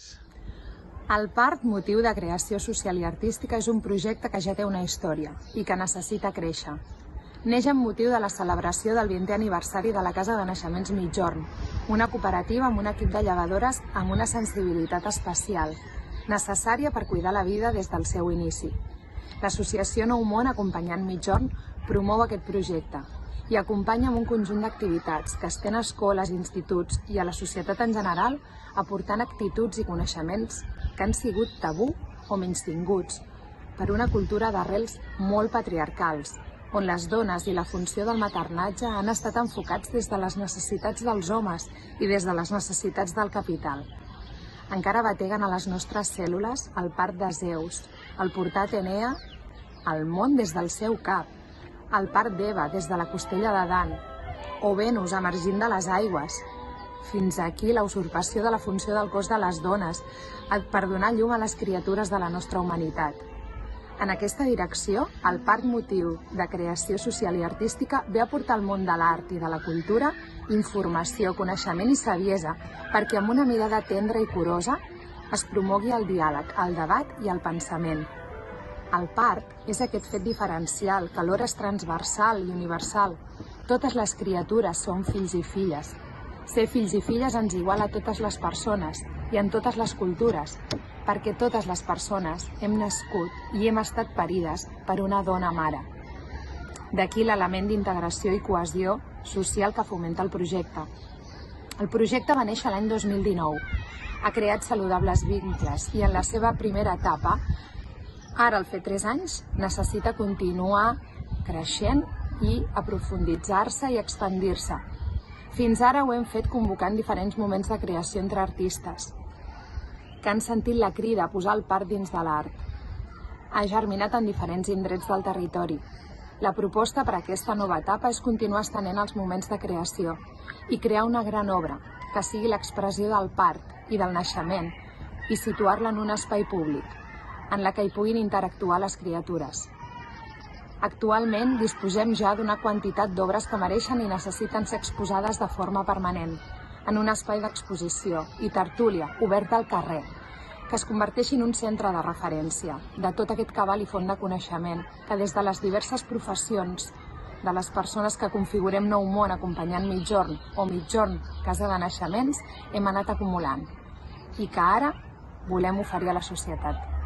París. El Parc Motiu de Creació Social i Artística és un projecte que ja té una història i que necessita créixer. Neix amb motiu de la celebració del 20è aniversari de la Casa de Naixements Migjorn, una cooperativa amb un equip de llevadores amb una sensibilitat especial, necessària per cuidar la vida des del seu inici. L'associació Nou Món Acompanyant Migjorn promou aquest projecte i acompanya amb un conjunt d'activitats que estén a escoles, instituts i a la societat en general, aportant actituds i coneixements que han sigut tabú o menystinguts per una cultura d'arrels molt patriarcals, on les dones i la funció del maternatge han estat enfocats des de les necessitats dels homes i des de les necessitats del capital. Encara bateguen a les nostres cèl·lules el part de Zeus, el portar Atenea al món des del seu cap, el part d'Eva des de la costella d'Adam, o Venus emergint de les aigües. Fins aquí la usurpació de la funció del cos de les dones per donar llum a les criatures de la nostra humanitat. En aquesta direcció, el Parc Motiu de Creació Social i Artística ve a portar al món de l'art i de la cultura informació, coneixement i saviesa, perquè amb una mirada tendra i curosa es promogui el diàleg, el debat i el pensament. El parc és aquest fet diferencial que alhora és transversal i universal. Totes les criatures són fills i filles. Ser fills i filles ens iguala a totes les persones i en totes les cultures, perquè totes les persones hem nascut i hem estat parides per una dona mare. D'aquí l'element d'integració i cohesió social que fomenta el projecte. El projecte va néixer l'any 2019, ha creat saludables vincles i en la seva primera etapa, ara al fer 3 anys, necessita continuar creixent i aprofunditzar-se i expandir-se. Fins ara ho hem fet convocant diferents moments de creació entre artistes que han sentit la crida a posar el parc dins de l'art. Ha germinat en diferents indrets del territori. La proposta per a aquesta nova etapa és continuar estenent els moments de creació i crear una gran obra que sigui l'expressió del parc i del naixement i situar-la en un espai públic en la que hi puguin interactuar les criatures. Actualment disposem ja d'una quantitat d'obres que mereixen i necessiten ser exposades de forma permanent, en un espai d'exposició i tertúlia oberta al carrer, que es converteixi en un centre de referència de tot aquest cabal i font de coneixement que des de les diverses professions de les persones que configurem Nou Món Acompanyant Migjorn o Migjorn Casa de Naixements hem anat acumulant i que ara volem oferir a la societat.